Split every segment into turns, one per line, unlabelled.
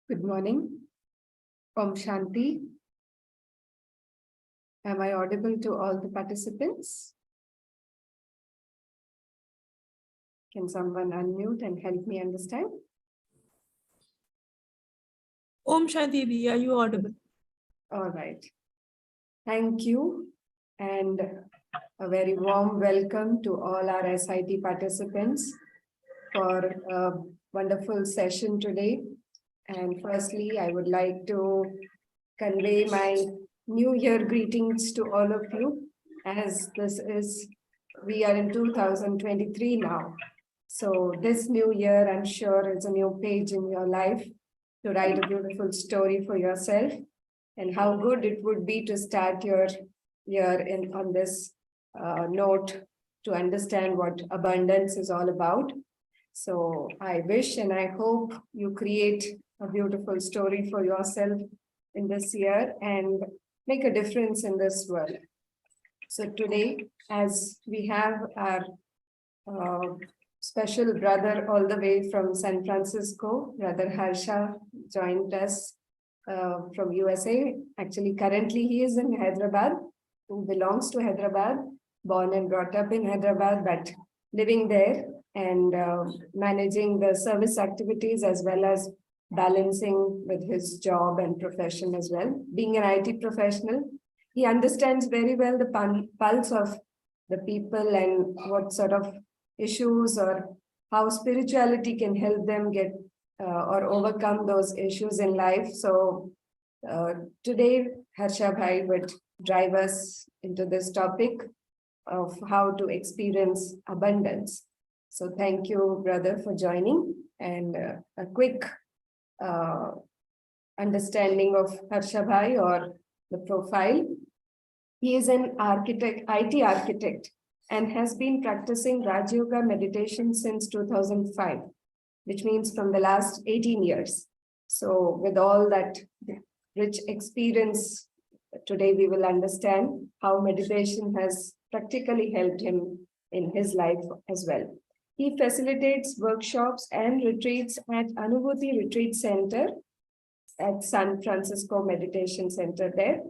Good morning. Om Shanti. Am I audible to all the participants? Can someone unmute and help me understand?
Om Shanti Di, are you audible?
All right. Thank you. And a very warm welcome to all our SiT participants for a wonderful session today. And firstly, I would like to convey my New Year greetings to all of you, as we are in 2023 now. So this new year, I'm sure, is a new page in your life to write a beautiful story for yourself, and how good it would be to start your year on this note to understand what abundance is all about. So I wish and I hope you create a beautiful story for yourself in this year and make a difference in this world. So today, as we have our special brother all the way from San Francisco, Brother Harsha, joined us from USA. Actually, currently he is in Hyderabad, who belongs to Hyderabad, born and brought up in Hyderabad, but living there and managing the service activities as well as balancing with his job and profession as well. Being an IT professional, he understands very well the pulse of the people and what sort of issues or how spirituality can help them get or overcome those issues in life. So today, Harsha Bhai would drive us into this topic of how to experience abundance. So thank you, brother, for joining, and a quick understanding of Harsha Bhai or the profile. He is an architect, IT architect, and has been practicing Raj Yoga meditation since 2005, which means from the last 18 years. So with all that rich experience, today we will understand how meditation has practically helped him in his life as well. He facilitates workshops and retreats at Anubhuti Retreat Center at San Francisco Meditation Center there.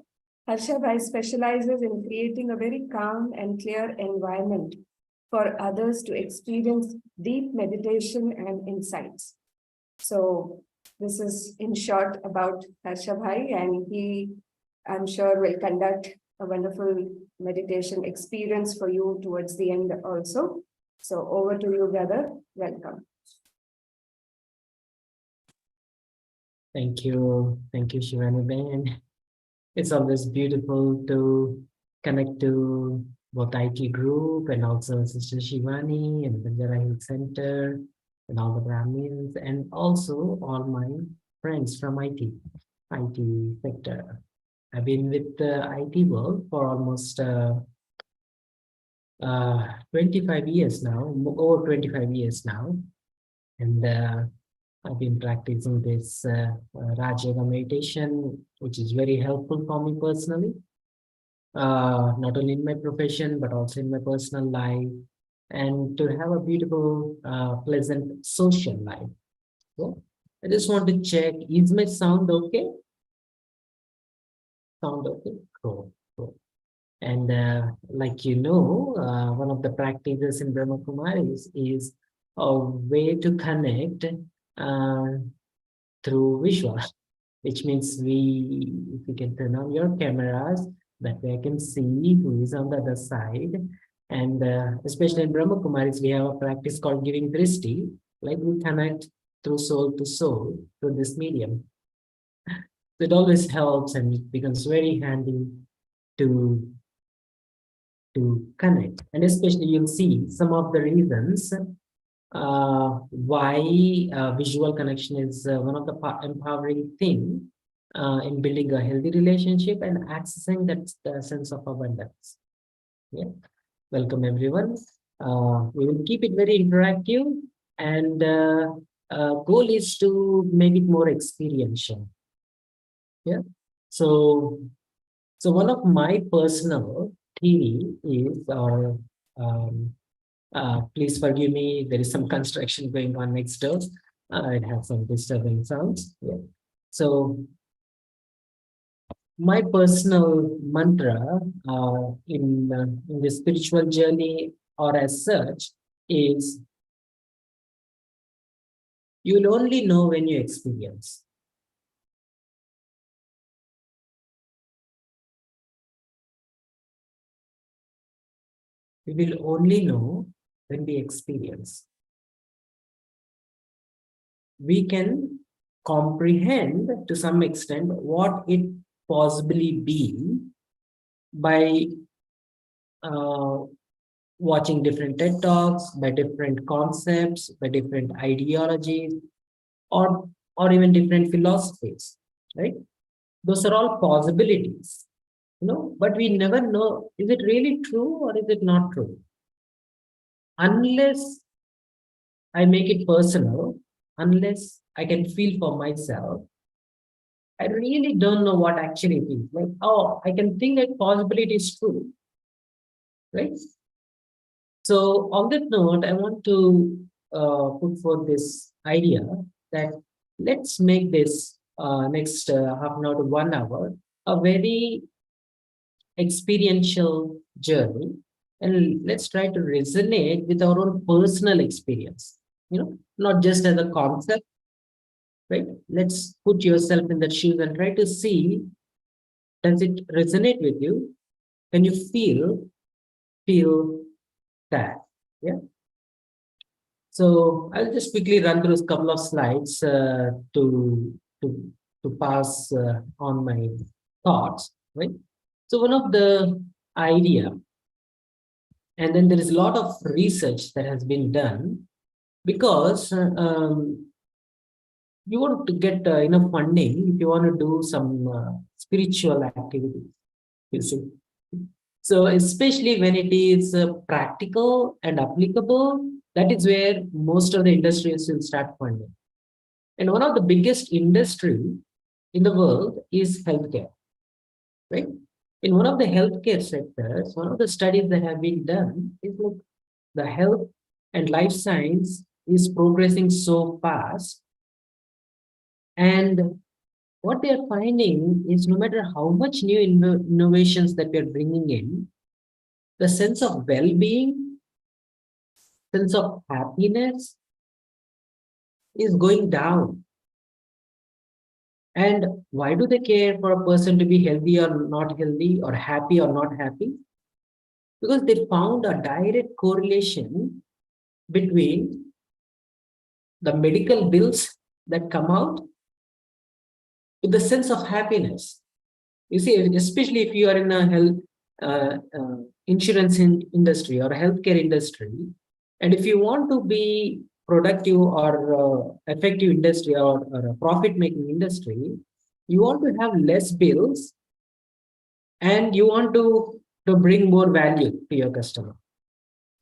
Harsha Bhai specializes in creating a very calm and clear environment for others to experience deep meditation and insights. So this is in short about Harsha Bhai, and he, I'm sure, will conduct a wonderful meditation experience for you towards the end also. So over to you, brother. Welcome.
Thank you, Shivani Ben. It's always beautiful to connect to both IT group and also Sister Shivani and Banjara Health Center and all the Brahmins and also all my friends from IT sector. I've been with the IT world for almost 25 years now, over 25 years now. And I've been practicing this Raj Yoga meditation, which is very helpful for me personally, not only in my profession, but also in my personal life, and to have a beautiful, pleasant social life. So I just want to check, is my sound okay? Sound okay? Cool. And like you know, one of the practices in Brahma Kumaris is a way to connect through visual, which means if you can turn on your cameras, that way I can see who is on the other side. And especially in Brahma Kumaris, we have a practice called giving drishti, like we connect through soul to soul through this medium. It always helps, and it becomes very handy to connect. And especially you'll see some of the reasons why visual connection is one of the empowering thing in building a healthy relationship and accessing that sense of abundance. Yeah, welcome everyone. We will keep it very interactive, and goal is to make it more experiential. Yeah, so one of my personal theory is, or please forgive me, there is some construction going on next door. It has some disturbing sounds. Yeah. So my personal mantra in the spiritual journey or as such is you'll only know when you experience. We will only know when we experience. We can comprehend to some extent what it possibly be by uh, watching different TED Talks, by different concepts, by different ideologies, or even different philosophies, right? Those are all possibilities, but we never know, is it really true or is it not true? Unless I make it personal, unless I can feel for myself, I really don't know what actually it is. Like, oh, I can think that possibly it is true, right? So on that note, I want to put forth this idea that let's make this next half an hour to 1 hour a very experiential journey, and let's try to resonate with our own personal experience, not just as a concept, right? Let's put yourself in the shoes and try to see, does it resonate with you? Can you feel that? Yeah. So I'll just quickly run through a couple of slides to pass on my thoughts, right? So one of the idea, and then there is a lot of research that has been done because you want to get enough funding if you want to do some spiritual activity, you see. So especially when it is practical and applicable, that is where most of the industries will start funding. And one of the biggest industry in the world is healthcare, right? In one of the healthcare sectors, one of the studies that have been done is like the health and life science is progressing so fast. And what they are finding is no matter how much new innovations that we are bringing in, the sense of well-being, sense of happiness is going down. And why do they care for a person to be healthy or not healthy, or happy or not happy? Because they found a direct correlation between the medical bills that come out with the sense of happiness. You see, especially if you are in a health insurance industry or healthcare industry, and if you want to be productive or effective industry or a profit-making industry, you want to have less bills and you want to bring more value to your customer.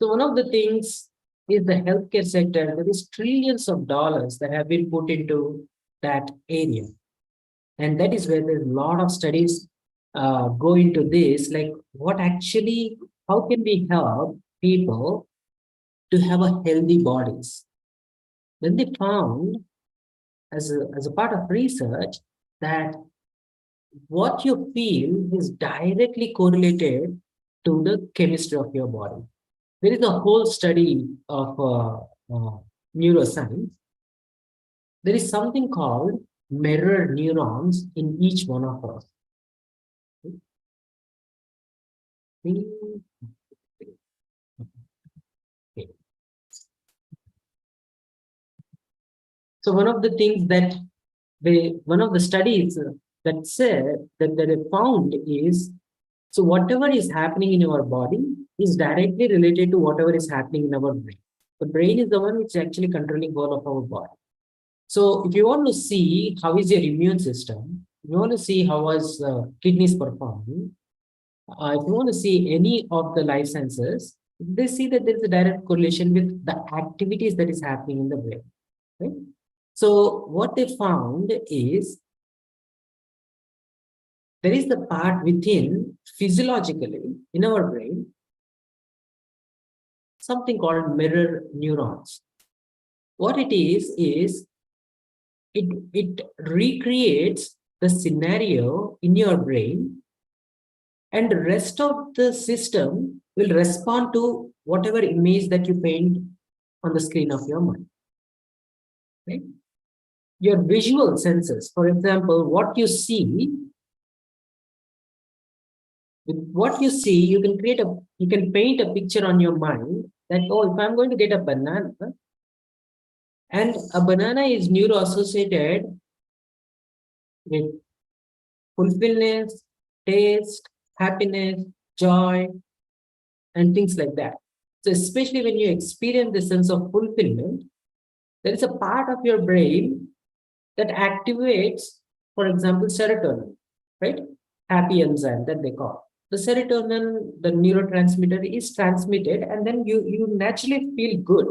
So one of the things is the healthcare sector. There is trillions of dollars that have been put into that area. And that is where there's a lot of studies go into this, like how can we help people to have a healthy bodies? Then they found, as a part of research, that what you feel is directly correlated to the chemistry of your body. There is a whole study of neuroscience. There is something called mirror neurons in each one of us. Okay. So one of the things that one of the studies that said that they found is, so whatever is happening in our body is directly related to whatever is happening in our brain. The brain is the one which is actually controlling all of our body. So if you want to see how is your immune system, you want to see how is kidneys performing, if you want to see any of the life sciences, they see that there is a direct correlation with the activities that is happening in the brain. Right? So what they found is there is the part within physiologically in our brain, something called mirror neurons. What it is it recreates the scenario in your brain, and the rest of the system will respond to whatever image that you paint on the screen of your mind. Right? Your visual senses, for example, what you see, with what you see, you can paint a picture on your mind that, oh, if I'm going to get a banana, and a banana is neuro-associated with fulfillment, taste, happiness, joy, and things like that. So especially when you experience the sense of fulfillment, there is a part of your brain that activates, for example, serotonin, right? Happy enzyme that they call. The serotonin, the neurotransmitter, is transmitted, and then you naturally feel good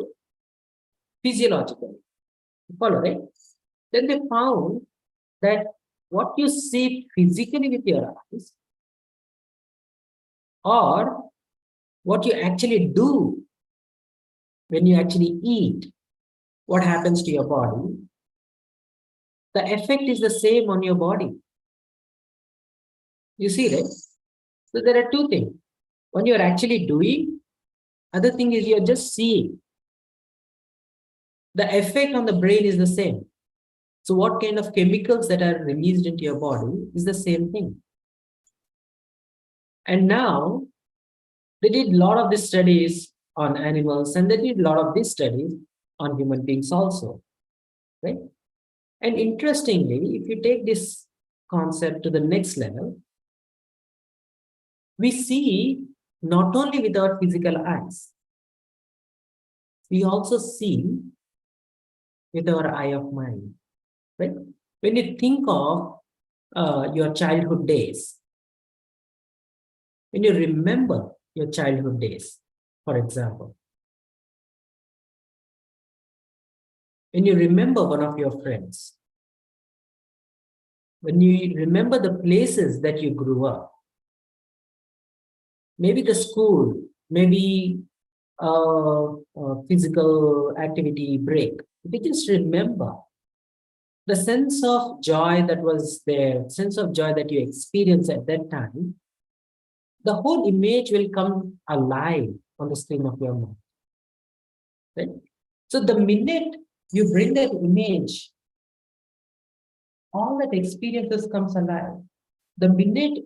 physiologically. Follow, right? Then they found that what you see physically with your eyes, or what you actually do when you actually eat, what happens to your body, the effect is the same on your body. You see, right? So there are two things. One, you're actually doing, other thing is you're just seeing. The effect on the brain is the same. So what kind of chemicals that are released into your body is the same thing. And now they did a lot of these studies on animals, and they did a lot of these studies on human beings also, right? And interestingly, if you take this concept to the next level, we see not only with our physical eyes, we also see with our eye of mind, right? When you think of your childhood days, when you remember your childhood days, for example, when you remember one of your friends, when you remember the places that you grew up, maybe the school, maybe a physical activity break, we just remember the sense of joy that was there, sense of joy that you experienced at that time, the whole image will come alive on the screen of your mind. Right? So the minute you bring that image, all that experiences comes alive. The minute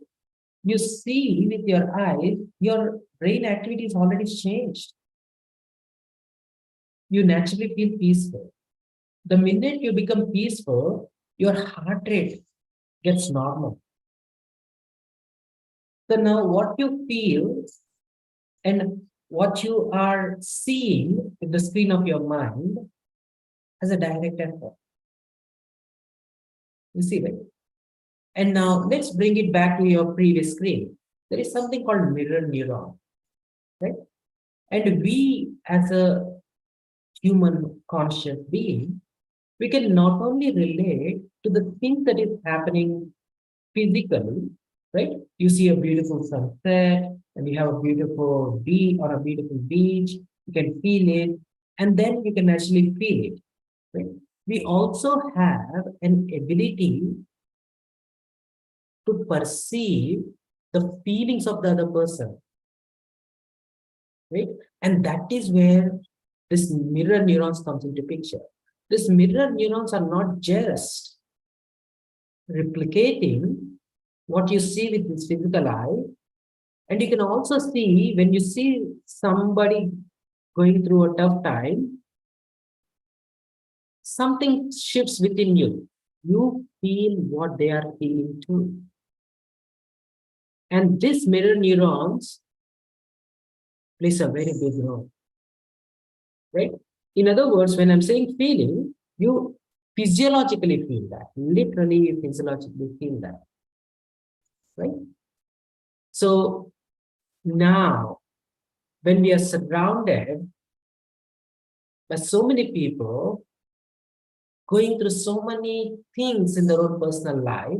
you see with your eyes, your brain activity is already changed. You naturally feel peaceful. The minute you become peaceful, your heart rate gets normal. So now what you feel and what you are seeing with the screen of your mind has a direct effect. You see, right? And now let's bring it back to your previous screen. There is something called mirror neuron, right? And we, as a human conscious being, we can not only relate to the things that is happening physically, right? You see a beautiful sunset, and you have a beautiful beach or a beautiful beach, you can feel it, and then you can actually feel it, right? We also have an ability to perceive the feelings of the other person, right? And that is where this mirror neurons comes into picture. These mirror neurons are not just replicating what you see with this physical eye, and you can also see when you see somebody going through a tough time, something shifts within you. You feel what they are feeling too. And this mirror neurons plays a very big role, right? In other words, when I'm saying feeling, you physiologically feel that. Literally, you physiologically feel that, right? So now, when we are surrounded by so many people going through so many things in their own personal life,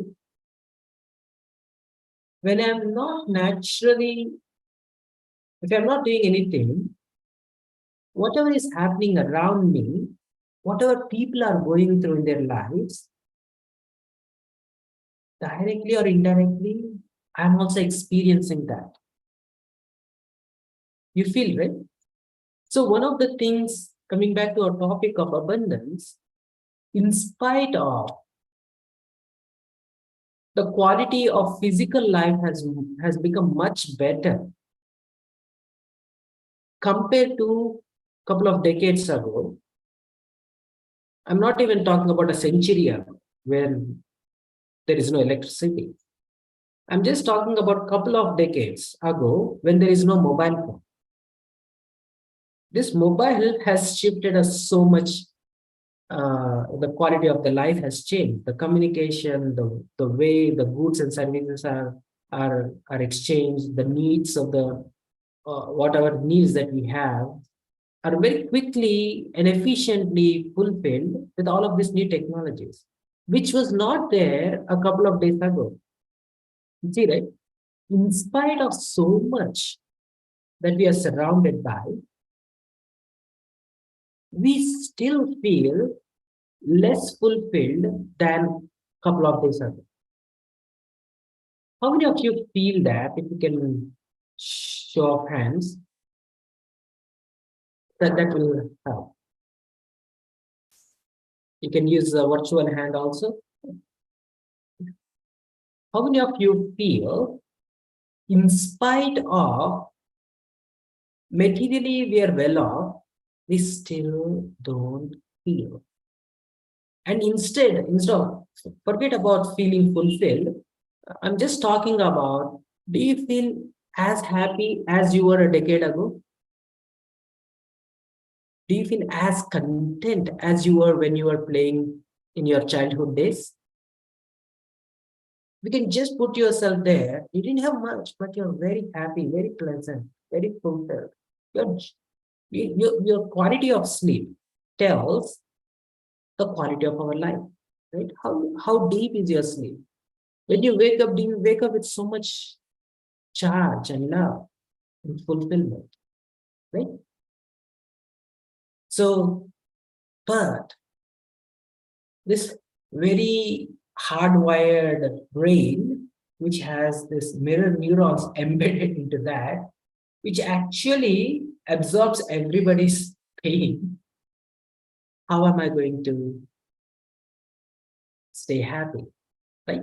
when I'm not naturally, if I'm not doing anything, whatever is happening around me whatever people are going through in their lives, directly or indirectly, I'm also experiencing that. You feel, right? So one of the things, coming back to our topic of abundance, in spite of the quality of physical life has become much better compared to a couple of decades ago. I'm not even talking about a century ago where there is no electricity. I'm just talking about a couple of decades ago when there is no mobile phone. This mobile has shifted us so much. The quality of the life has changed. The communication, the way the goods and services are exchanged, the needs of the whatever needs that we have are very quickly and efficiently fulfilled with all of these new technologies, which was not there a couple of days ago. You see, right? In spite of so much that we are surrounded by, we still feel less fulfilled than a couple of days ago. How many of you feel that? If you can show of hands, that will help. You can use a virtual hand also. How many of you feel, in spite of materially we are well off, we still don't feel? And instead of forget about feeling fulfilled, I'm just talking about, do you feel as happy as you were a decade ago? Do you feel as content as you were when you were playing in your childhood days? You can just put yourself there. You didn't have much, but you're very happy, very pleasant, very fulfilled. Your, your quality of sleep tells the quality of our life, right? How deep is your sleep? When you wake up, do you wake up with so much charge and love and fulfillment, right? So, but this very hardwired brain, which has this mirror neurons embedded into that, which actually absorbs everybody's pain. How am I going to stay happy, right?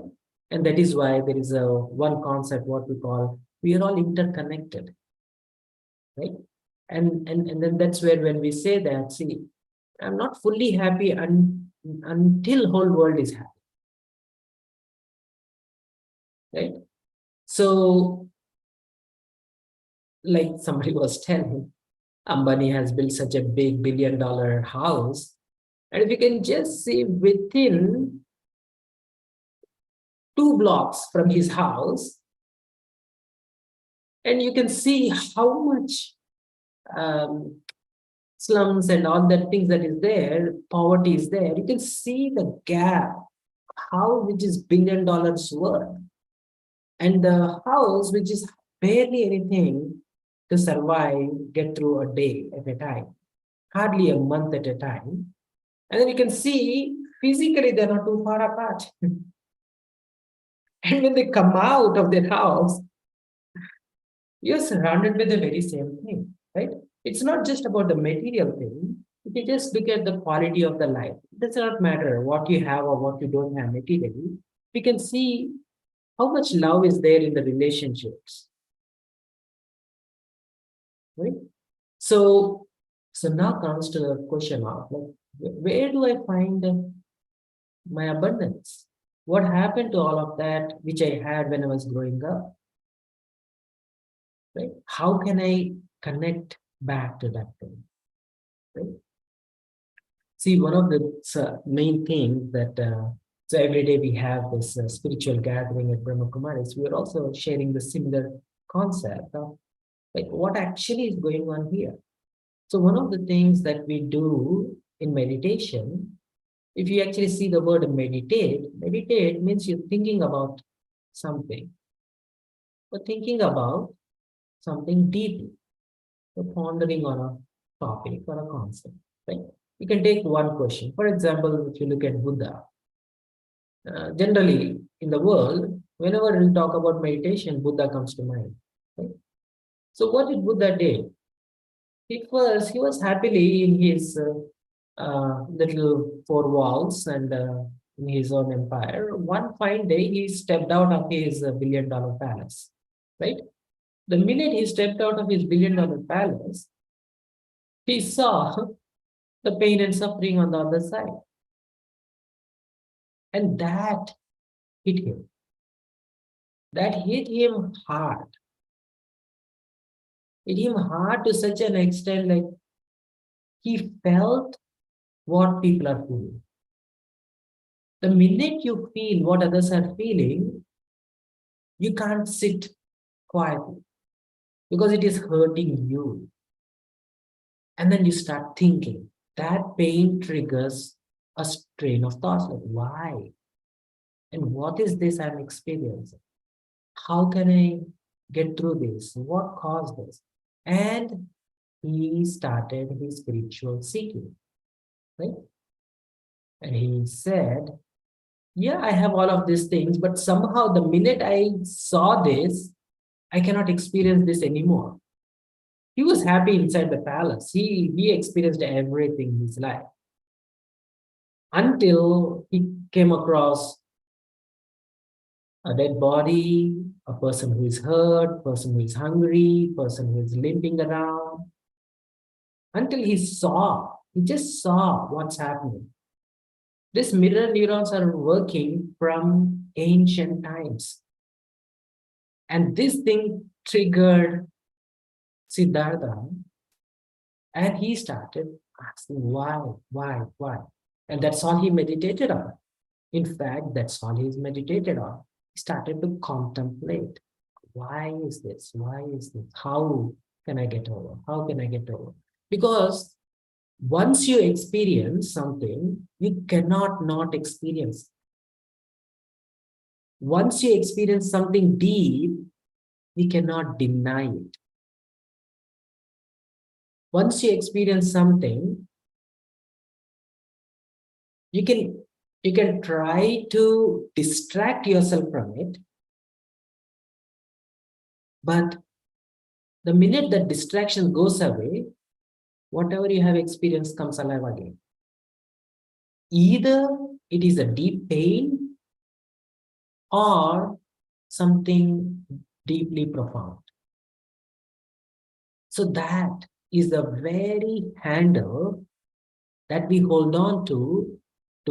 And that is why there is a one concept, what we call, we are all interconnected, right? And then that's where when we say that, see, I'm not fully happy until whole world is happy, right? So, like somebody was telling, Ambani has built such a big $1 billion house, and if you can just see within 2 blocks from his house, and you can see how much slums and all that things that is there, poverty is there. You can see the gap, how which is $1 billion worth, and the house which is barely anything to survive, get through a day at a time, hardly a month at a time. And then you can see physically they're not too far apart. And when they come out of their house, you're surrounded with the very same thing, right? It's not just about the material thing. If you just look at the quality of the life, it does not matter what you have or what you don't have materially. We can see how much love is there in the relationships, right? So, so now comes to the question of, like, where do I find my abundance? What happened to all of that which I had when I was growing up? Right? How can I connect back to that thing? Right? See, one of the main things that so every day we have this spiritual gathering at Brahma Kumaris, we are also sharing the similar concept of, like, what actually is going on here. So one of the things that we do in meditation, if you actually see the word meditate means you're thinking about something, but thinking about something deeply, or pondering on a topic or a concept, right? You can take one question. For example, if you look at Buddha, generally in the world, whenever we talk about meditation, Buddha comes to mind. Right? So what did Buddha do? He was happily in his little four walls and in his own empire. One fine day, he stepped out of his billion-dollar palace. Right? The minute he stepped out of his billion-dollar palace, he saw the pain and suffering on the other side. And that hit him. That hit him hard. Hit him hard to such an extent like he felt what people are feeling. The minute you feel what others are feeling, you can't sit quietly because it is hurting you. And then you start thinking. That pain triggers a strain of thoughts like, why? And what is this I'm experiencing? How can I get through this? What caused this? And he started his spiritual seeking, right? And he said, yeah, I have all of these things, but somehow the minute I saw this, I cannot experience this anymore. He was happy inside the palace. He experienced everything in his life until he came across a dead body, a person who is hurt, person who is hungry, person who is limping around. Until he just saw what's happening. These mirror neurons are working from ancient times. And this thing triggered Siddhartha, and he started asking why? And that's all he meditated on. In fact, that's all he's meditated on. He started to contemplate. Why is this? Why is this? How can I get over? How can I get over? Because once you experience something, you cannot not experience. Once you experience something deep, you cannot deny it. Once you experience something, you can try to distract yourself from it, but the minute that distraction goes away, whatever you have experienced comes alive again. Either it is a deep pain or something deeply profound. So that is the very handle that we hold on to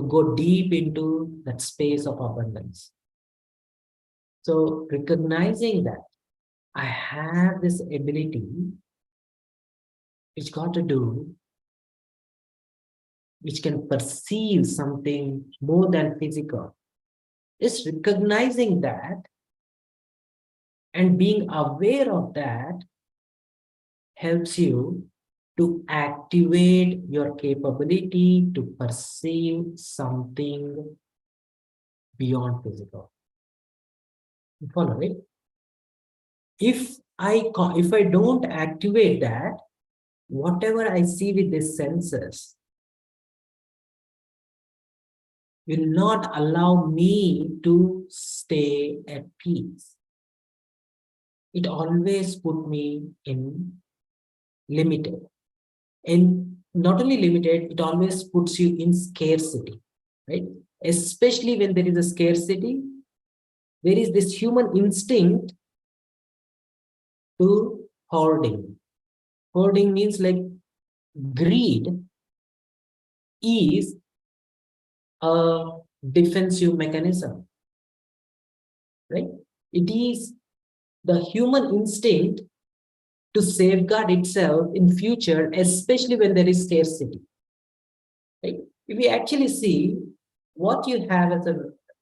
go deep into that space of abundance. So recognizing that I have this ability, which got to do, which can perceive something more than physical. Just recognizing that and being aware of that helps you to activate your capability to perceive something beyond physical. You follow it? If I don't activate that, whatever I see with the senses will not allow me to stay at peace. It always put me in limited. And not only limited, it always puts you in scarcity, right? Especially when there is a scarcity, there is this human instinct to hoarding. Hoarding means like greed is a defensive mechanism, right? It is the human instinct to safeguard itself in future, especially when there is scarcity, right? If we actually see what you have as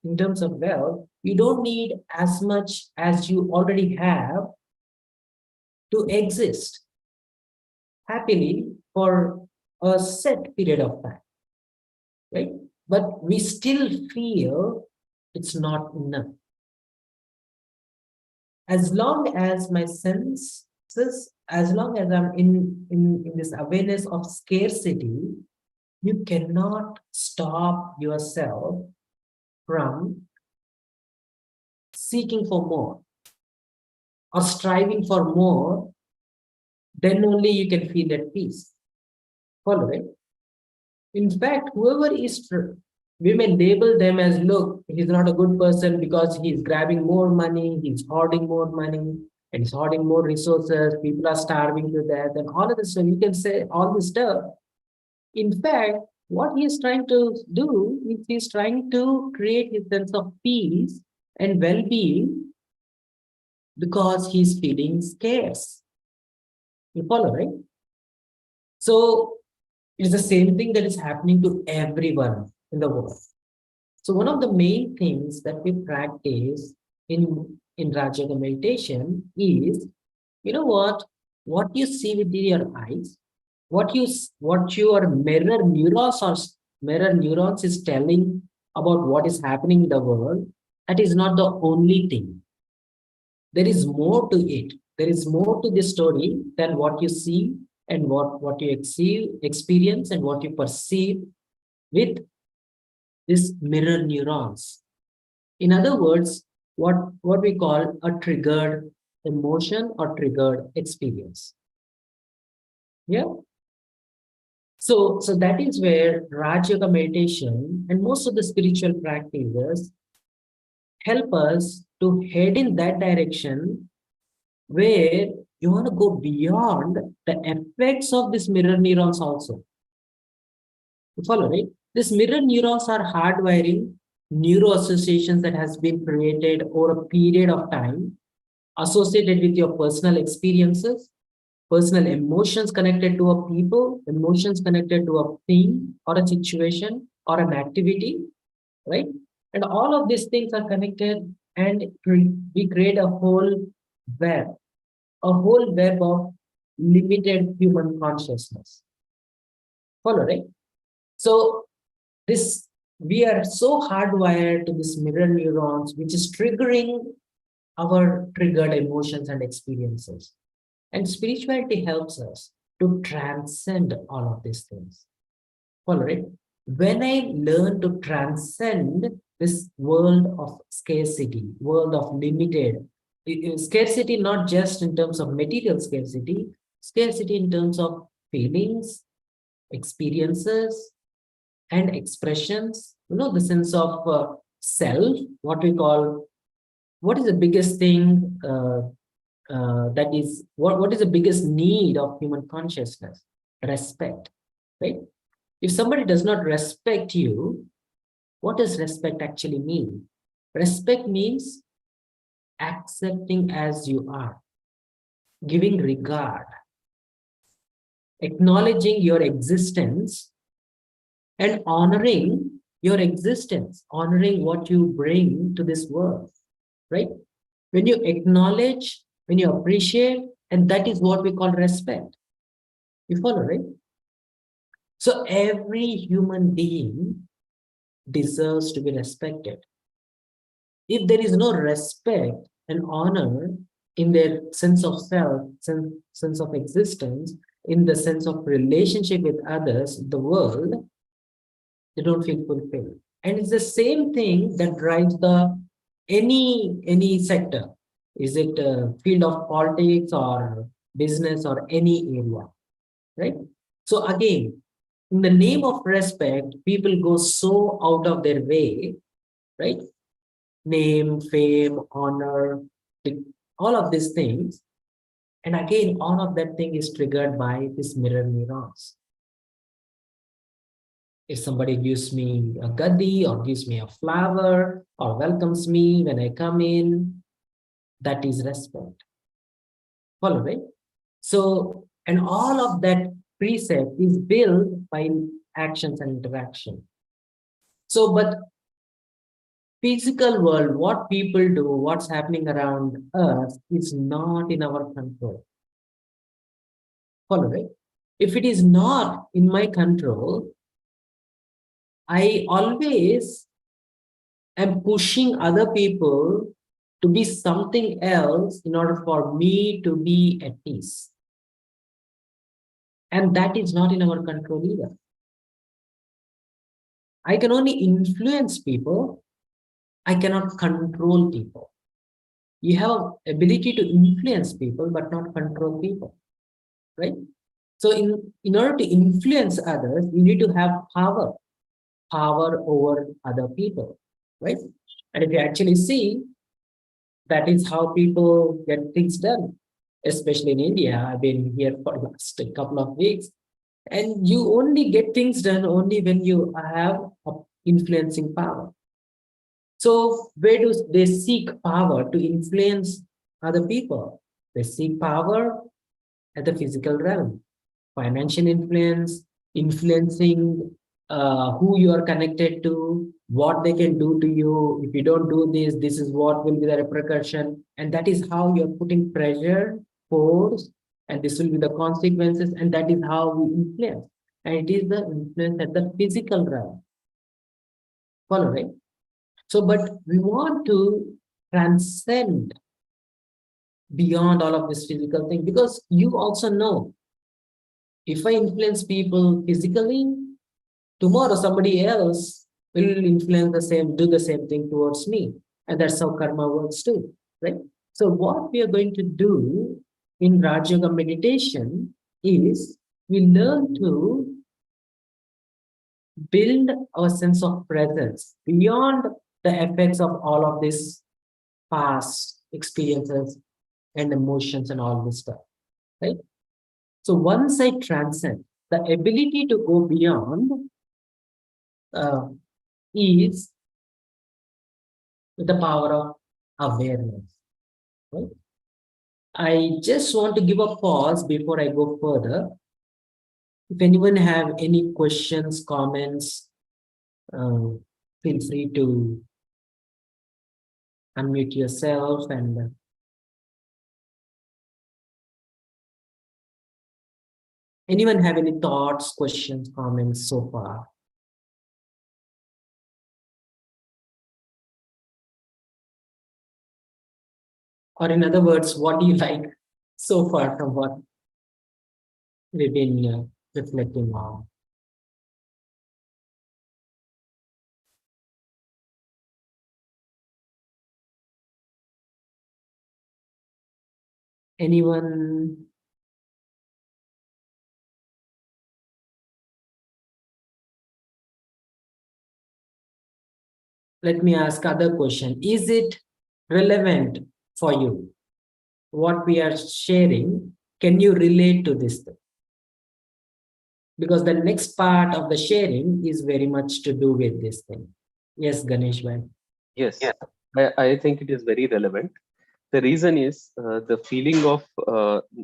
in terms of wealth, you don't need as much as you already have to exist happily for a set period of time, right? But we still feel it's not enough. As long as my senses, as long as I'm in this awareness of scarcity, you cannot stop yourself from seeking for more or striving for more, then only you can feel at peace. Follow it. In fact, whoever is, we may label them as, look, he's not a good person because he's grabbing more money, he's hoarding more money, and he's hoarding more resources, people are starving to death, and all of this. So you can say all this stuff. In fact, what he is trying to do is he's trying to create his sense of peace and well-being because he's feeling scarce. You follow, right? So it's the same thing that is happening to everyone in the world. So one of the main things that we practice in Raja Yoga meditation is, you know what you see with your eyes, what your mirror neurons is telling about what is happening in the world, that is not the only thing. There is more to it. There is more to this story than what you see and what you experience and what you perceive with these mirror neurons. In other words, what we call a triggered emotion or triggered experience. Yeah. So that is where Raj Yoga meditation and most of the spiritual practices help us to head in that direction where you want to go beyond the effects of these mirror neurons also. You follow, right? These mirror neurons are hardwiring neuro associations that has been created over a period of time associated with your personal experiences, personal emotions connected to a people, emotions connected to a thing or a situation or an activity, right? And all of these things are connected and we create web, a whole web of limited human consciousness. Follow, right? So this we are so hardwired to this mirror neurons, which is triggering our triggered emotions and experiences. And spirituality helps us to transcend all of these things. Follow it. When I learn to transcend this world of scarcity, world of limited scarcity, not just in terms of material scarcity, scarcity in terms of feelings, experiences, and expressions, the sense of self, what is the biggest thing that is, what is the biggest need of human consciousness? Respect, right? If somebody does not respect you, what does respect actually mean? Respect means accepting as you are, giving regard, acknowledging your existence, and honoring your existence, honoring what you bring to this world, right? When you acknowledge, when you appreciate, and that is what we call respect. You follow, right? So every human being deserves to be respected. If there is no respect and honor in their sense of self, sense of existence, in the sense of relationship with others, the world, they don't feel fulfilled. And it's the same thing that drives the any sector. Is it a field of politics or business or any area, right? So again, in the name of respect, people go so out of their way, right? Name, fame, honor, all of these things. And again, all of that thing is triggered by these mirror neurons. If somebody gives me a gaddi or gives me a flower or welcomes me when I come in, that is respect. Follow, right? So, and all of that precept is built by actions and interaction. So, but physical world, what people do, what's happening around us is not in our control. Follow, right? If it is not in my control, I always am pushing other people to be something else in order for me to be at peace. And that is not in our control either. I can only influence people. I cannot control people. You have ability to influence people, but not control people, right? So in order to influence others, you need to have power over other people, right? And if you actually see, that is how people get things done, especially in India. I've been here for the last couple of weeks, and you only get things done only when you have a influencing power. So where do they seek power to influence other people? They seek power at the physical realm, financial influence, influencing who you are connected to, what they can do to you. If you don't do this, this is what will be the repercussion. And that is how you're putting pressure, force, and this will be the consequences. And that is how we influence. And it is the influence at the physical realm. Follow, right? So, but we want to transcend beyond all of this physical thing, because you also know, if I influence people physically, tomorrow somebody else will influence the same, do the same thing towards me. And that's how karma works too, right? So what we are going to do in Raj Yoga meditation is we learn to build our sense of presence beyond the effects of all of these past experiences and emotions and all this stuff, right? So once I transcend, the ability to go beyond is the power of awareness, right? I just want to give a pause before I go further. If anyone have any questions, comments, feel free to unmute yourself. And anyone have any thoughts, questions, comments so far? Or in other words, what do you like so far from what we've been reflecting on? Anyone? Let me ask other question. Is it relevant for you? What we are sharing, can you relate to this thing? Because the next part of the sharing is very much to do with this thing. Yes, Ganesh, man.
Yes, I think it is very relevant. The reason is the feeling of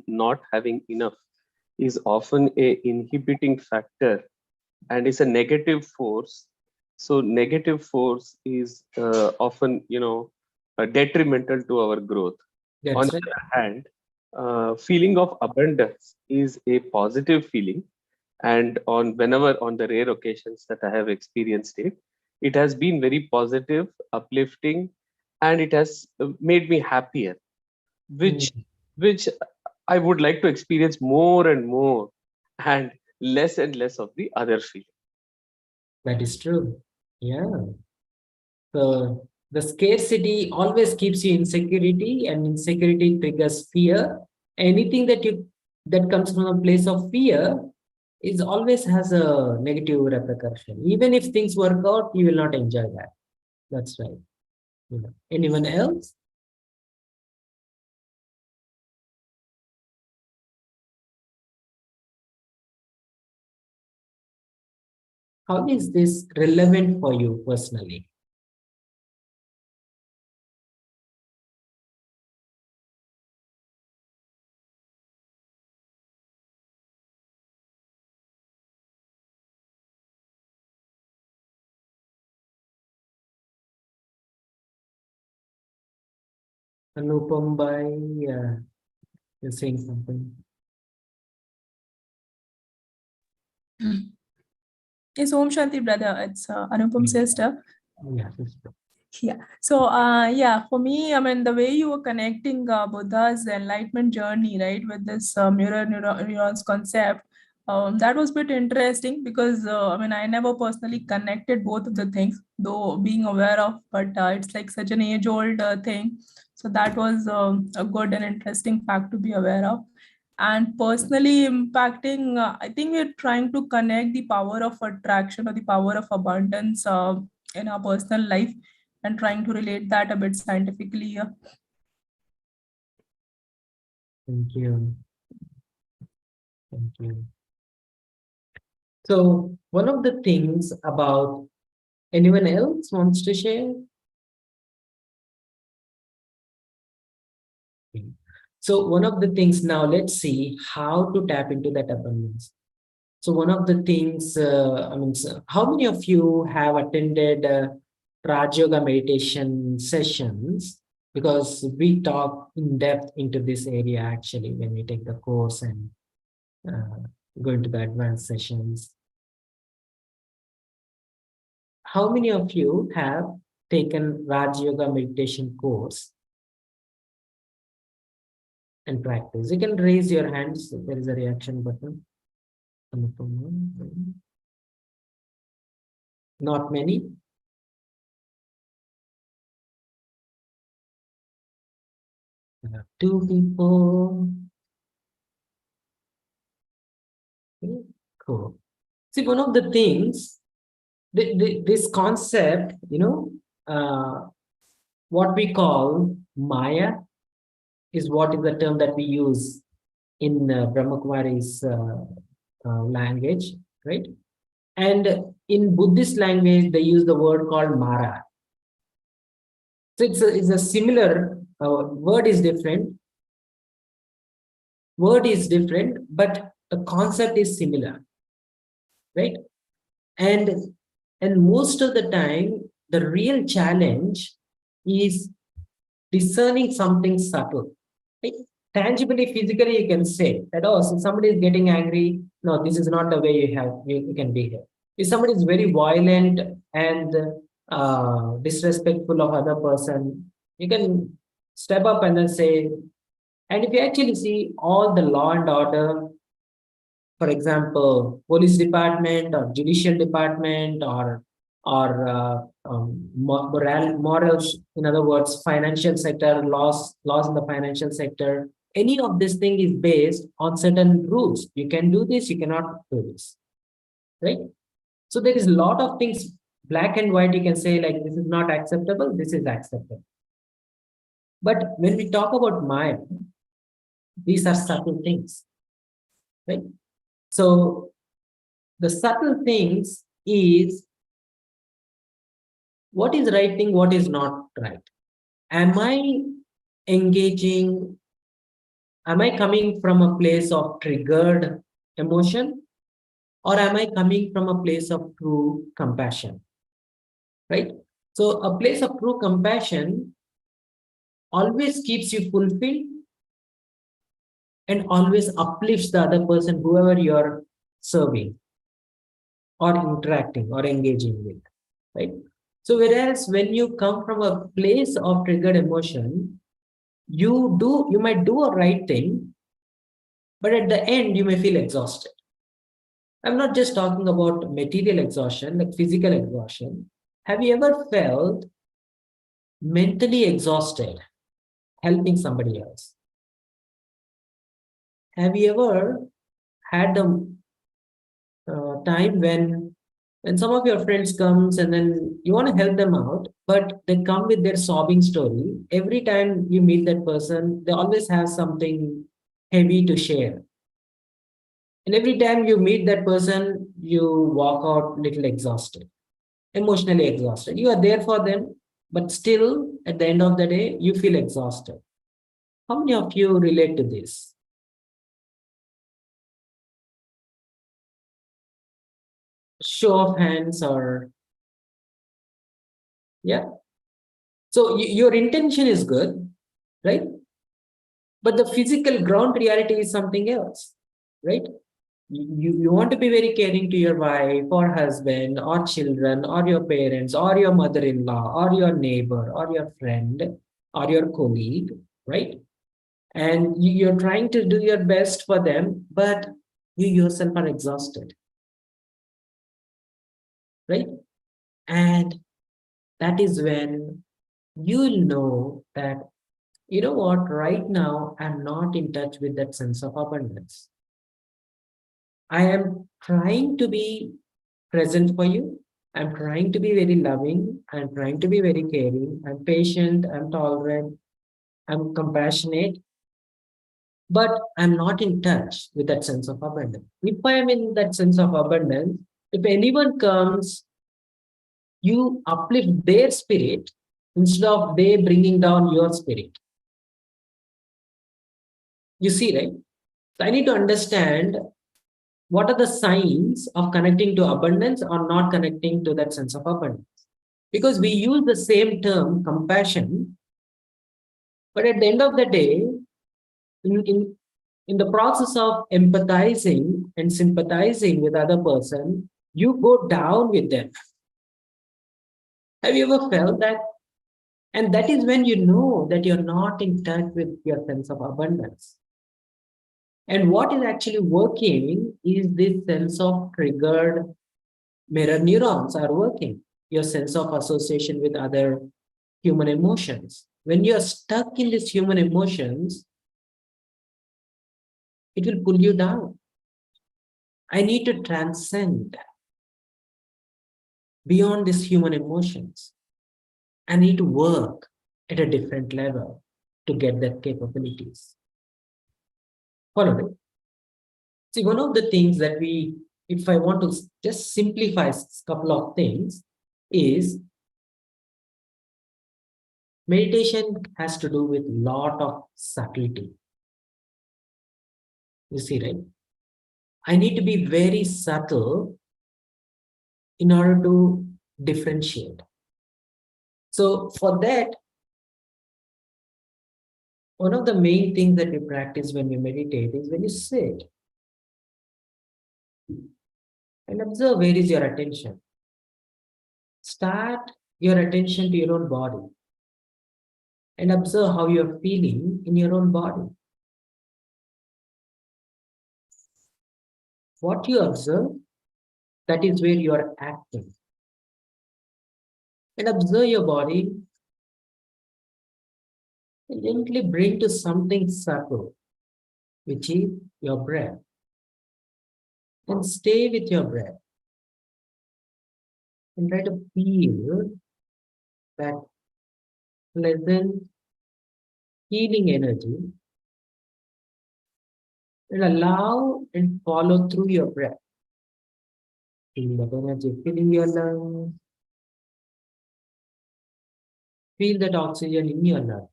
not having enough is often a inhibiting factor and is a negative force. So negative force is often, detrimental to our growth. On
That's
the
right.
other hand, feeling of abundance is a positive feeling, and on the rare occasions that I have experienced it, it has been very positive, uplifting, and it has made me happier, which
Mm,
which I would like to experience more and more, and less of the other feeling.
that is true. Yeah. So the scarcity always keeps you insecurity, and insecurity triggers fear. Anything that comes from a place of fear is always has a negative repercussion. Even if things work out, you will not enjoy that. That's right. Anyone else? How is this relevant for you personally? Anupam Bhai, you're saying something.
Yes, Om Shanti, brother. It's Anupam's sister.
Yeah.
Yeah. So, yeah, for me, I mean, the way you were connecting Buddha's enlightenment journey, right, with this mirror neurons concept, That was a bit interesting because I never personally connected both of the things, though being aware of, but it's like such an age-old thing. So that was a good and interesting fact to be aware of. And personally impacting, I think we're trying to connect the power of attraction or the power of abundance in our personal life and trying to relate that a bit scientifically.
Thank you. Thank you. So one of the things about anyone else wants to share? So one of the things now, let's see how to tap into that abundance. So one of the things, so how many of you have attended Raj Yoga meditation sessions? Because we talk in depth into this area actually when we take the course and go into the advanced sessions. How many of you have taken Raj Yoga meditation course and practice? You can raise your hands. There is a reaction button. Not many. Two people. Okay, cool. See, one of the things, this concept, what we call Maya is what is the term that we use in Brahma Kumari's language, right? And in Buddhist language, they use the word called Mara. So it's a similar, word is different, but the concept is similar, right? And most of the time, the real challenge is discerning something subtle. Right? Tangibly, physically, you can say that, oh, so somebody is getting angry. No, this is not the way you can be here. If somebody is very violent and disrespectful of other person, you can step up and then say, and if you actually see all the law and order, for example, police department or judicial department or morals, in other words, financial sector, laws in the financial sector, any of this thing is based on certain rules. You can do this, you cannot do this, right? So there is a lot of things, black and white, you can say like, this is not acceptable, this is acceptable. But when we talk about Maya, these are subtle things, right? So the subtle things is what is right thing, what is not right. Am I engaging? Am I coming from a place of triggered emotion? Or am I coming from a place of true compassion? Right? So a place of true compassion always keeps you fulfilled and always uplifts the other person, whoever you're serving or interacting or engaging with, right? So whereas when you come from a place of triggered emotion, you might do a right thing, but at the end you may feel exhausted. I'm not just talking about material exhaustion, like physical exhaustion. Have you ever felt mentally exhausted helping somebody else? Have you ever had the time when some of your friends comes and then you want to help them out, but they come with their sobbing story? Every time you meet that person, they always have something heavy to share. And every time you meet that person, you walk out little exhausted, emotionally exhausted. You are there for them, but still at the end of the day, you feel exhausted. How many of you relate to this? Show of hands or, yeah. So your intention is good, right? But the physical ground reality is something else, right? You want to be very caring to your wife or husband or children or your parents or your mother-in-law or your neighbor or your friend or your colleague, right? And you're trying to do your best for them, but you yourself are exhausted, right? And that is when you will know that, you know what, right now I'm not in touch with that sense of abundance. I am trying to be present for you. I'm trying to be very loving. I'm trying to be very caring. I'm patient. I'm tolerant. I'm compassionate. But I'm not in touch with that sense of abundance. If I am in that sense of abundance, if anyone comes, you uplift their spirit instead of they bringing down your spirit. You see, right? So I need to understand what are the signs of connecting to abundance or not connecting to that sense of abundance. Because we use the same term, compassion, but at the end of the day, in the process of empathizing and sympathizing with other person, you go down with them. Have you ever felt that? And that is when you know that you're not in touch with your sense of abundance. And what is actually working is this sense of triggered mirror neurons are working, your sense of association with other human emotions. When you're stuck in these human emotions, it will pull you down. I need to transcend beyond these human emotions. I need to work at a different level to get that capabilities. Follow me. See, one of the things that if I want to just simplify a couple of things, is meditation has to do with lot of subtlety. You see, right? I need to be very subtle in order to differentiate. So for that, one of the main things that we practice when we meditate is when you sit and observe where is your attention. Start your attention to your own body and observe how you're feeling in your own body. What you observe, that is where you are acting. And observe your body and gently bring to something subtle, which is your breath. And stay with your breath and try to feel that pleasant, healing energy and allow and follow through your breath. Feel that energy filling your lungs. Feel that oxygen in your lungs.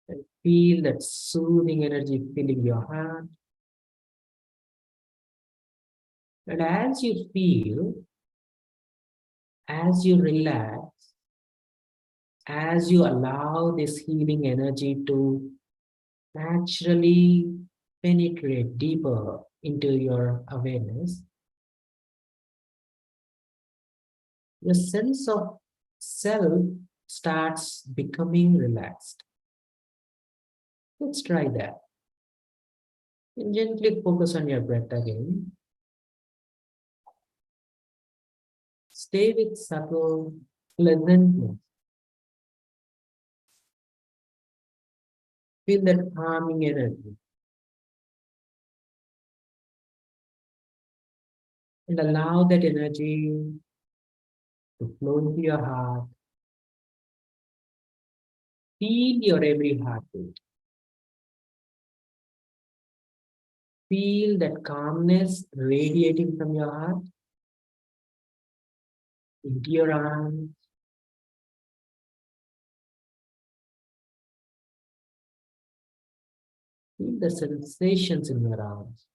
And feel that soothing energy filling your heart. And as you feel, as you relax, as you allow this healing energy to naturally penetrate deeper into your awareness, your sense of self starts becoming relaxed. Let's try that. And gently focus on your breath again. Stay with subtle pleasantness. Feel that calming energy. And allow that energy to flow into your heart. Feel your every heartbeat. Feel that calmness radiating from your heart into your arms. Feel the sensations in your arms.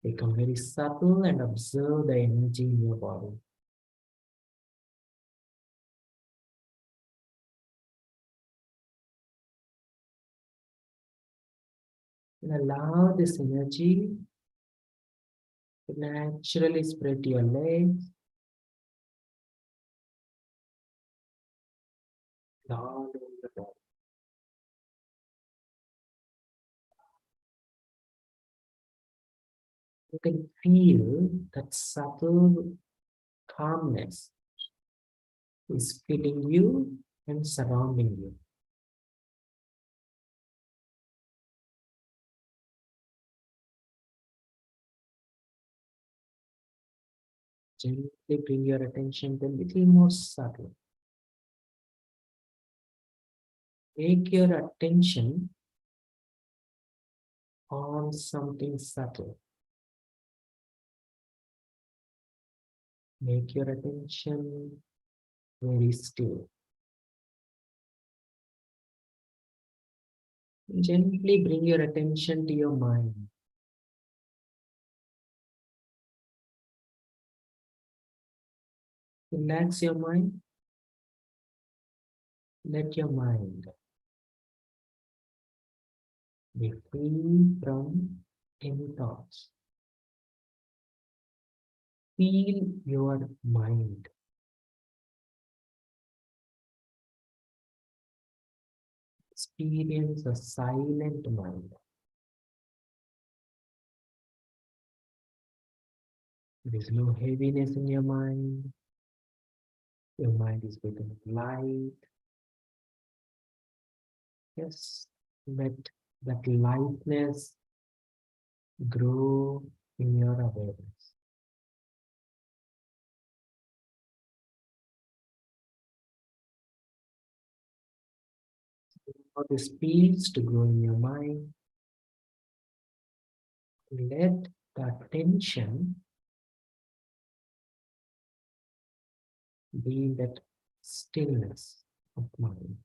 Become very subtle and observe the energy in your body. And allow this energy to naturally spread to your legs, all over the body. You can feel that subtle calmness is filling you and surrounding you. Gently bring your attention to a little more subtle. Take your attention on something subtle. Make your attention very still. Gently bring your attention to your mind. Relax your mind. Let your mind be free from any thoughts. Feel your mind. Experience a silent mind. There is no heaviness in your mind. Your mind is becoming light. Just let that lightness grow in your awareness. For this peace to grow in your mind, let the attention be in that stillness of mind.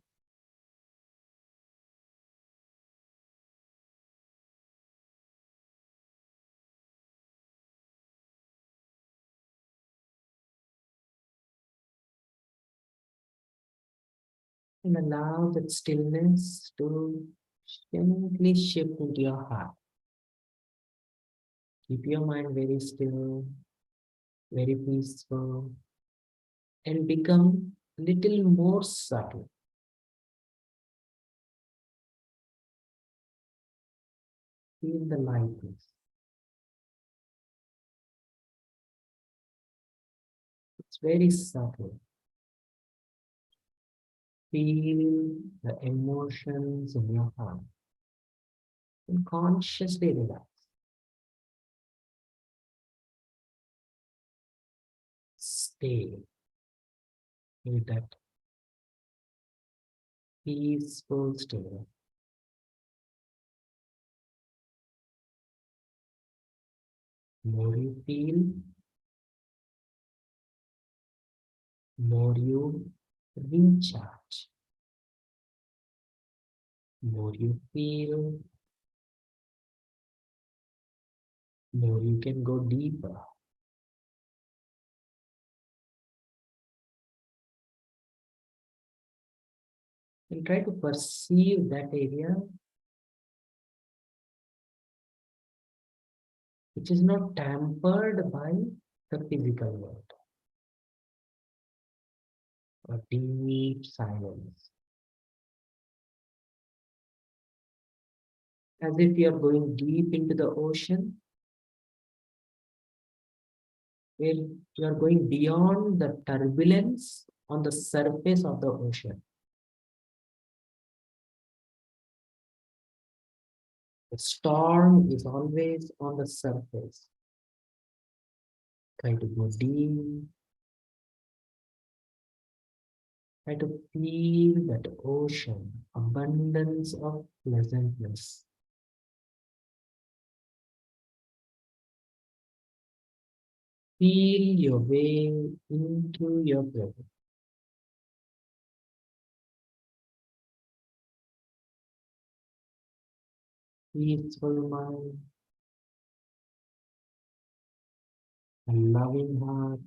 And allow that stillness to gently shift into your heart. Keep your mind very still, very peaceful, and become a little more subtle. Feel the lightness. It's very subtle. Feel the emotions in your heart and consciously relax. Stay with that peaceful state. More you feel, more you recharge. More you feel, more you can go deeper. And try to perceive that area which is not tampered by the physical world or deep silence. As if you are going deep into the ocean, where you are going beyond the turbulence on the surface of the ocean. The storm is always on the surface. Try to go deep. Try to feel that ocean, abundance of pleasantness. Feel your way into your presence. Peaceful mind, a loving heart,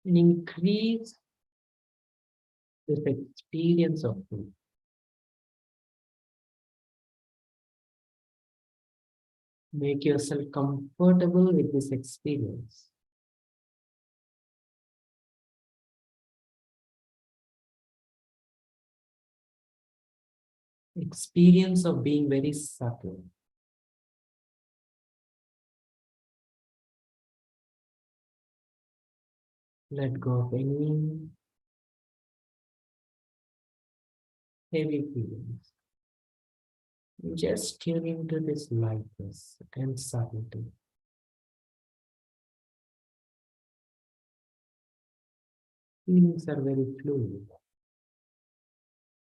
and increase this experience of peace. Make yourself comfortable with this experience. Experience of being very subtle. Let go of any heavy feelings. Just tune into this lightness and subtlety. Feelings are very fluid.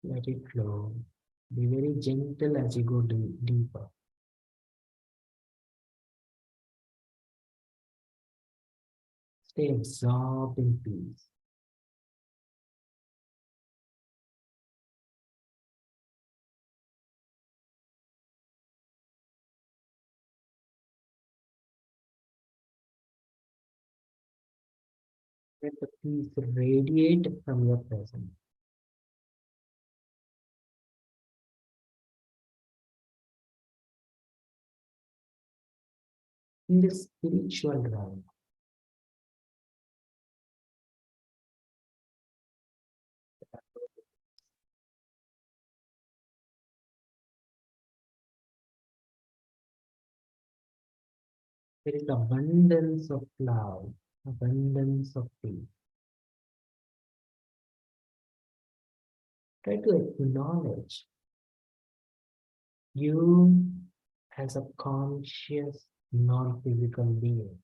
Let it flow. Be very gentle as you go deeper. Stay absorbed in peace. Let the peace radiate from your presence. In this spiritual realm, there is abundance of love, abundance of peace. Try to acknowledge you as a conscious, non-physical being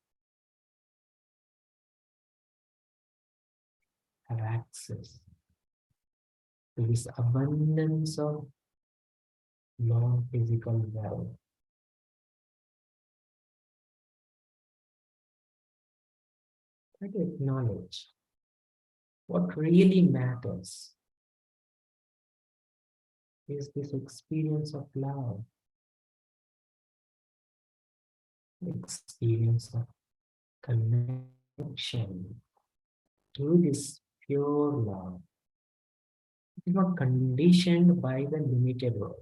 have access to this abundance of non-physical wealth. Try to acknowledge what really matters is this experience of love, experience of connection to this pure love. It is not conditioned by the limited world.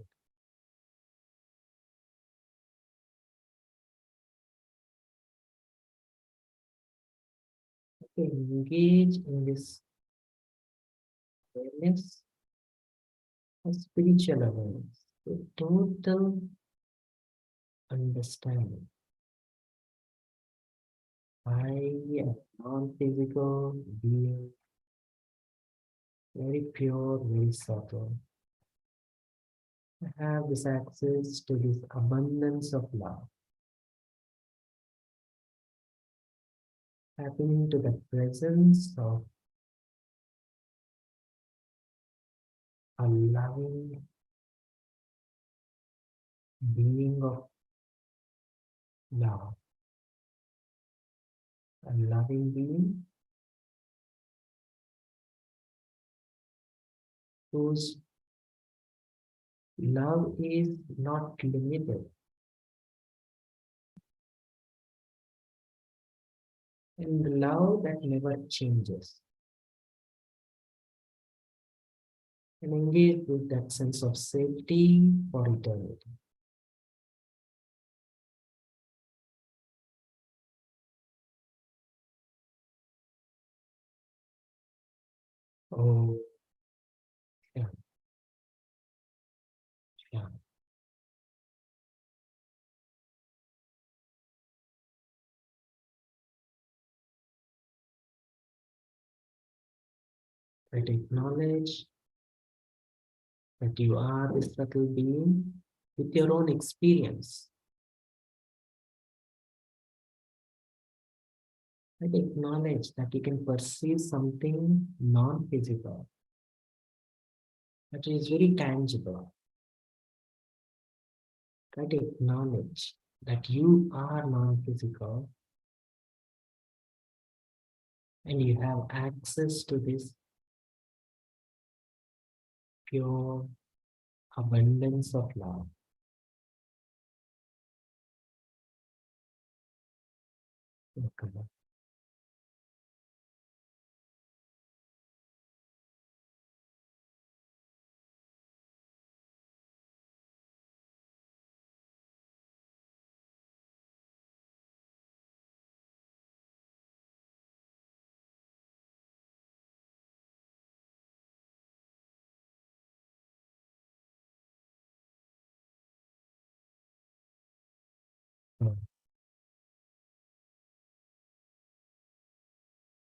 Engage in this awareness, a spiritual awareness, a total understanding. I am non-physical being, very pure, very subtle. I have this access to this abundance of love. Tapping into the presence of a loving being of love. A loving being whose love is not limited. And love that never changes. And engage with that sense of safety for eternity. Oh, yeah, yeah. Try to acknowledge that you are this subtle being with your own experience. Try to acknowledge that you can perceive something non-physical, that is very tangible. Try to acknowledge that you are non-physical and you have access to this pure abundance of love. Okay.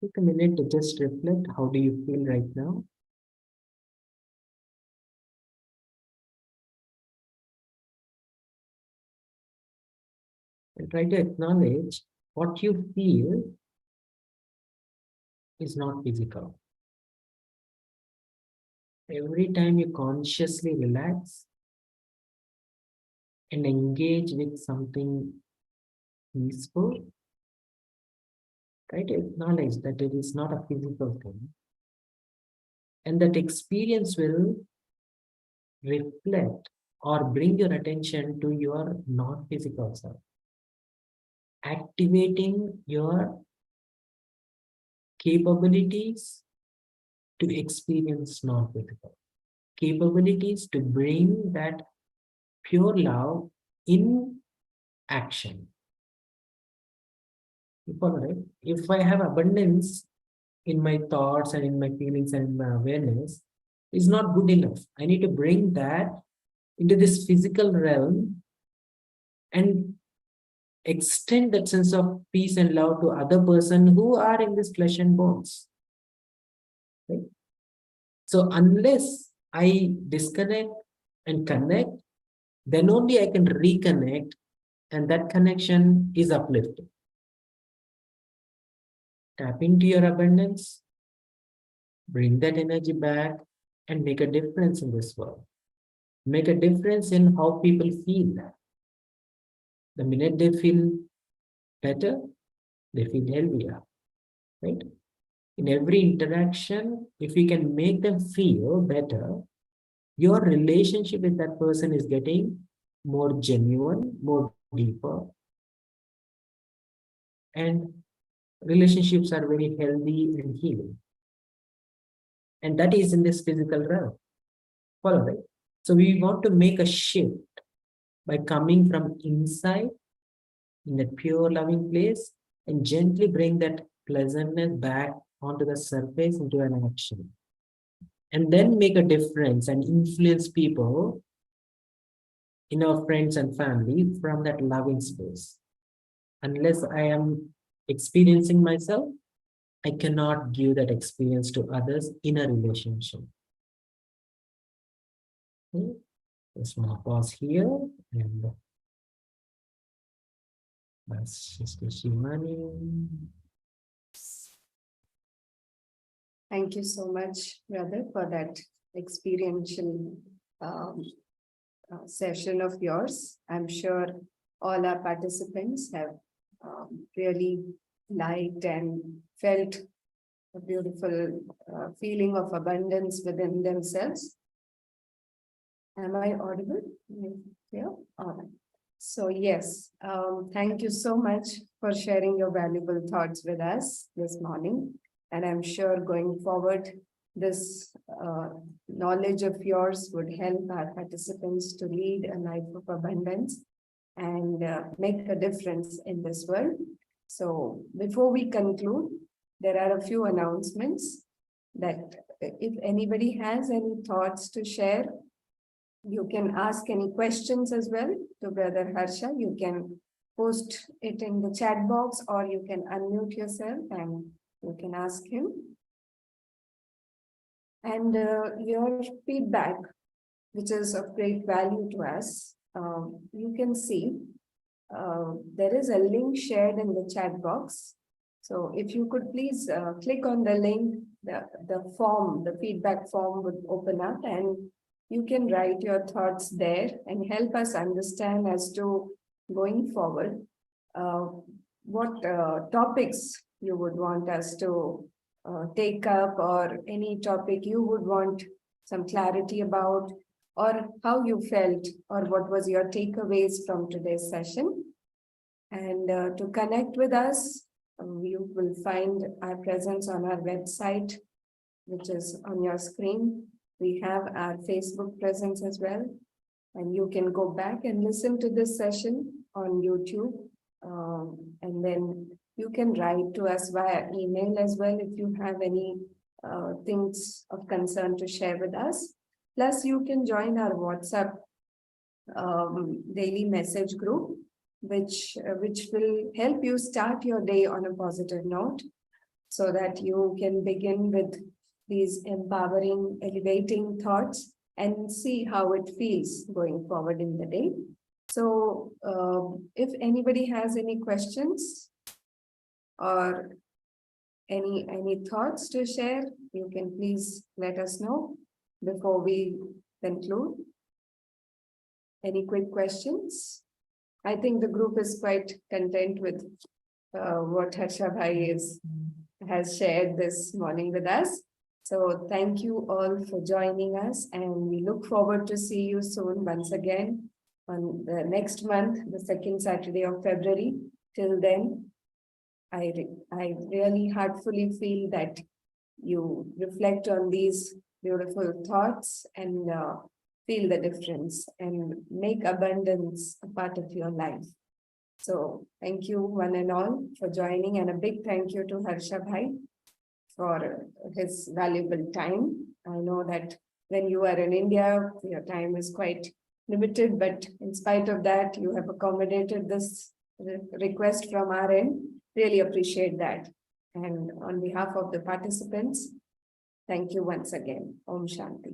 Take a minute to just reflect. How do you feel right now? And try to acknowledge what you feel is not physical. Every time you consciously relax and engage with something peaceful, try to acknowledge that it is not a physical thing. And that experience will reflect or bring your attention to your non-physical self, activating your capabilities to experience non-physical, capabilities to bring that pure love in action. You follow, right? If I have abundance in my thoughts and in my feelings and in my awareness, is not good enough. I need to bring that into this physical realm and extend that sense of peace and love to other person who are in this flesh and bones. Right? So unless I disconnect and connect, then only I can reconnect, and that connection is uplifting. Tap into your abundance, bring that energy back, and make a difference in this world. Make a difference in how people feel. The minute they feel better, they feel healthier, right? In every interaction, if we can make them feel better, your relationship with that person is getting more genuine, more deeper, and relationships are very healthy and healing. And that is in this physical realm. Follow, right? So we want to make a shift by coming from inside in a pure loving place and gently bring that pleasantness back onto the surface into an action. And then make a difference and influence people in our friends and family from that loving space. Unless I am experiencing myself, I cannot give that experience to others in a relationship. Okay. Just want to pause here and that's Sister Shivani.
Thank you so much, brother, for that experiential session of yours. I'm sure all our participants have really liked and felt a beautiful feeling of abundance within themselves. Am I audible? Yeah. All right. So yes, thank you so much for sharing your valuable thoughts with us this morning. And I'm sure going forward, this knowledge of yours would help our participants to lead a life of abundance and make a difference in this world. So before we conclude, there are a few announcements that if anybody has any thoughts to share, you can ask any questions as well to Brother Harsha. You can post it in the chat box or you can unmute yourself and you can ask him. And your feedback, which is of great value to us, you can see there is a link shared in the chat box. So if you could please click on the link, the form, the feedback form would open up and you can write your thoughts there and help us understand as to going forward what topics you would want us to take up, or any topic you would want some clarity about, or how you felt, or what was your takeaways from today's session. And to connect with us, you will find our presence on our website, which is on your screen. We have our Facebook presence as well. And you can go back and listen to this session on YouTube. And then you can write to us via email as well if you have any things of concern to share with us. Plus, you can join our WhatsApp daily message group, which will help you start your day on a positive note. so that you can begin with these empowering, elevating thoughts and see how it feels going forward in the day. So if anybody has any questions or any thoughts to share, you can please let us know before we conclude. Any quick questions? I think the group is quite content with what Harsha Bhai has shared this morning with us. So thank you all for joining us, and we look forward to see you soon once again on the next month, the second Saturday of February. Till then, I really heartfully feel that you reflect on these beautiful thoughts and feel the difference and make abundance a part of your life. So thank you one and all for joining, and a big thank you to Harsha Bhai for his valuable time. I know that when you are in India, your time is quite limited, but in spite of that, you have accommodated this request from our end. Really appreciate that. And on behalf of the participants, thank you once again. Om Shanti.